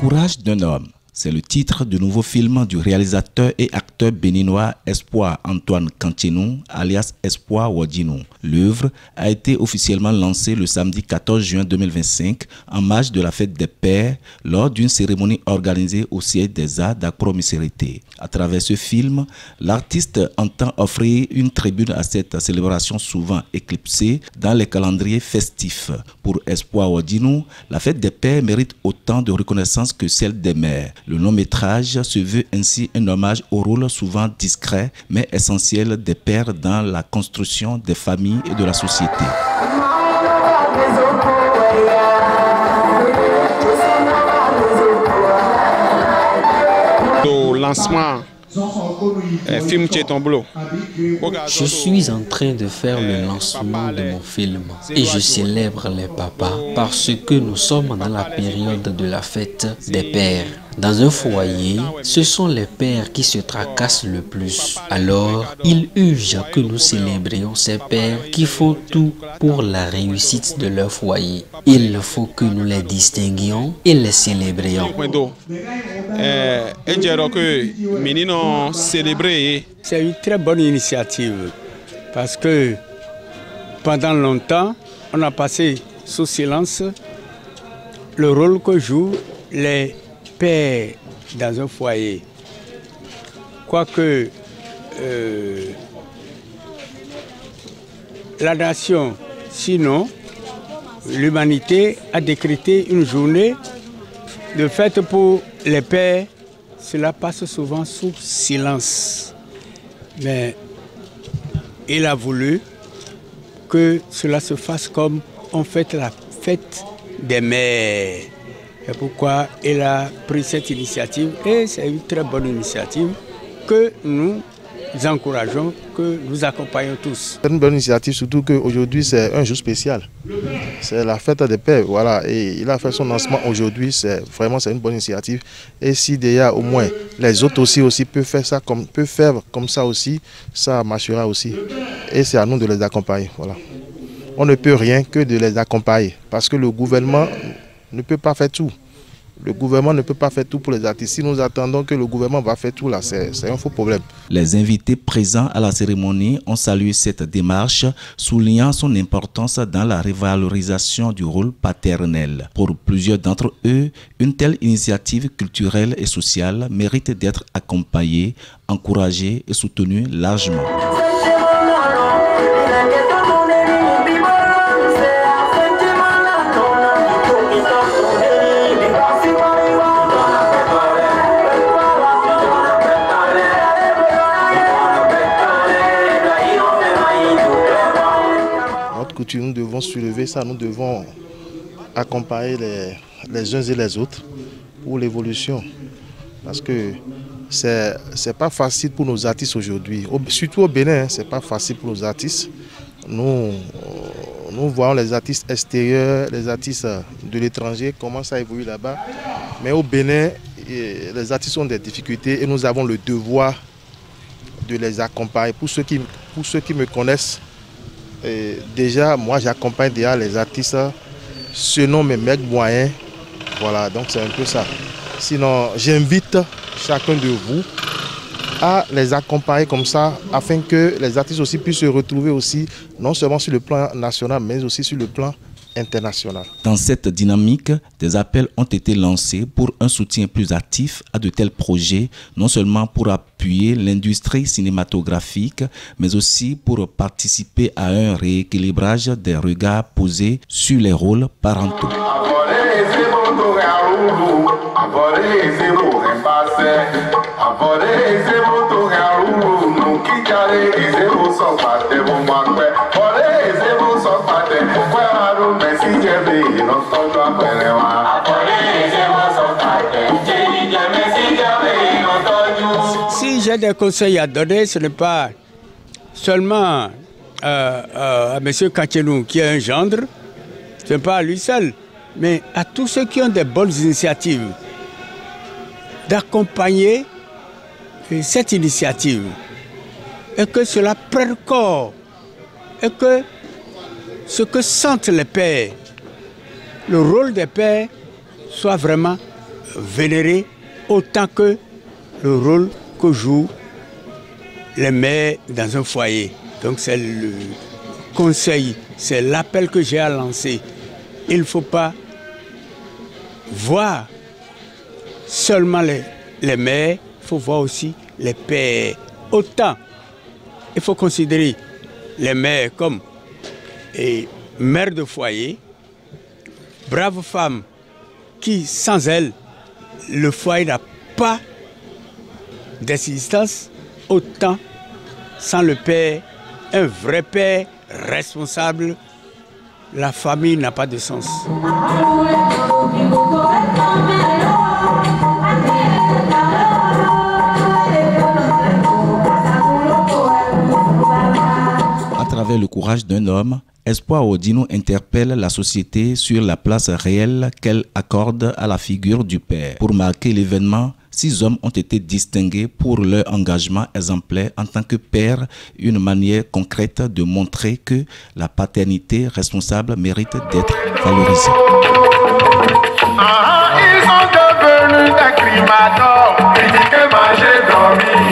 courage d'un homme. C'est le titre du nouveau film du réalisateur et acteur béninois Espoir Antoine Kantchenou, alias Espoir Wodjinou. L'œuvre a été officiellement lancée le samedi 14 juin 2025 en marge de la fête des pères lors d'une cérémonie organisée au siège des arts d'Akpro-Misérité. À travers ce film, l'artiste entend offrir une tribune à cette célébration souvent éclipsée dans les calendriers festifs. Pour Espoir Wodjinou, la fête des pères mérite autant de reconnaissance que celle des mères. Le long-métrage se veut ainsi un hommage au rôle souvent discret mais essentiel des pères dans la construction des familles et de la société. Au lancement film Tchetomblo. Je suis en train de faire le lancement de mon film et je célèbre les papas parce que nous sommes dans la période de la fête des pères. Dans un foyer, ce sont les pères qui se tracassent le plus. Alors, il urge que nous célébrions ces pères qui font tout pour la réussite de leur foyer. Il faut que nous les distinguions et les célébrions. C'est une très bonne initiative parce que pendant longtemps, on a passé sous silence le rôle que jouent les pères dans un foyer. Quoique la nation, sinon l'humanité a décrété une journée de fête pour les pères. Cela passe souvent sous silence. Mais il a voulu que cela se fasse comme on fête la fête des mères. C'est pourquoi il a pris cette initiative et c'est une très bonne initiative que nous encourageons, que nous accompagnons tous. C'est une bonne initiative, surtout qu'aujourd'hui c'est un jour spécial. C'est la fête des pères, voilà, et il a fait son lancement aujourd'hui, c'est une bonne initiative. Et si déjà au moins les autres aussi peuvent faire comme ça aussi, ça marchera aussi. Et c'est à nous de les accompagner, voilà. On ne peut rien que de les accompagner, parce que le gouvernement ne peut pas faire tout. Le gouvernement ne peut pas faire tout pour les artistes. Si nous attendons que le gouvernement va faire tout là, c'est un faux problème. Les invités présents à la cérémonie ont salué cette démarche, soulignant son importance dans la revalorisation du rôle paternel. Pour plusieurs d'entre eux, une telle initiative culturelle et sociale mérite d'être accompagnée, encouragée et soutenue largement. Nous devons soulever ça, nous devons accompagner les uns et les autres pour l'évolution. Parce que c'est pas facile pour nos artistes aujourd'hui. Surtout au Bénin, c'est pas facile pour nos artistes. Nous voyons les artistes extérieurs, les artistes de l'étranger, comment ça évolue là-bas. Mais au Bénin, les artistes ont des difficultés et nous avons le devoir de les accompagner. Pour ceux qui me connaissent, et déjà, moi j'accompagne déjà les artistes selon mes mecs moyens. Voilà, donc c'est un peu ça. Sinon, j'invite chacun de vous à les accompagner comme ça, afin que les artistes aussi puissent se retrouver aussi, non seulement sur le plan national, mais aussi sur le plan international. Dans cette dynamique, des appels ont été lancés pour un soutien plus actif à de tels projets, non seulement pour appuyer l'industrie cinématographique, mais aussi pour participer à un rééquilibrage des regards posés sur les rôles parentaux. Si j'ai des conseils à donner, ce n'est pas seulement à M. Kantchenou qui est un gendre, ce n'est pas à lui seul, mais à tous ceux qui ont des bonnes initiatives, d'accompagner cette initiative et que cela prenne corps et que ce que sentent les pères, le rôle des pères soit vraiment vénérer autant que le rôle que jouent les mères dans un foyer. Donc c'est le conseil, c'est l'appel que j'ai à lancer. Il ne faut pas voir seulement les mères, il faut voir aussi les pères. Autant, il faut considérer les mères comme mères de foyer, braves femmes qui, sans elles, le foyer n'a pas d'existence. Autant, sans le père, un vrai père responsable, la famille n'a pas de sens. À travers le courage d'un homme, Espoir Ouadino interpelle la société sur la place réelle qu'elle accorde à la figure du père. Pour marquer l'événement, 6 hommes ont été distingués pour leur engagement exemplaire en tant que père, une manière concrète de montrer que la paternité responsable mérite d'être valorisée. Ils sont devenus des criminels, critiqués, mangés, dormis.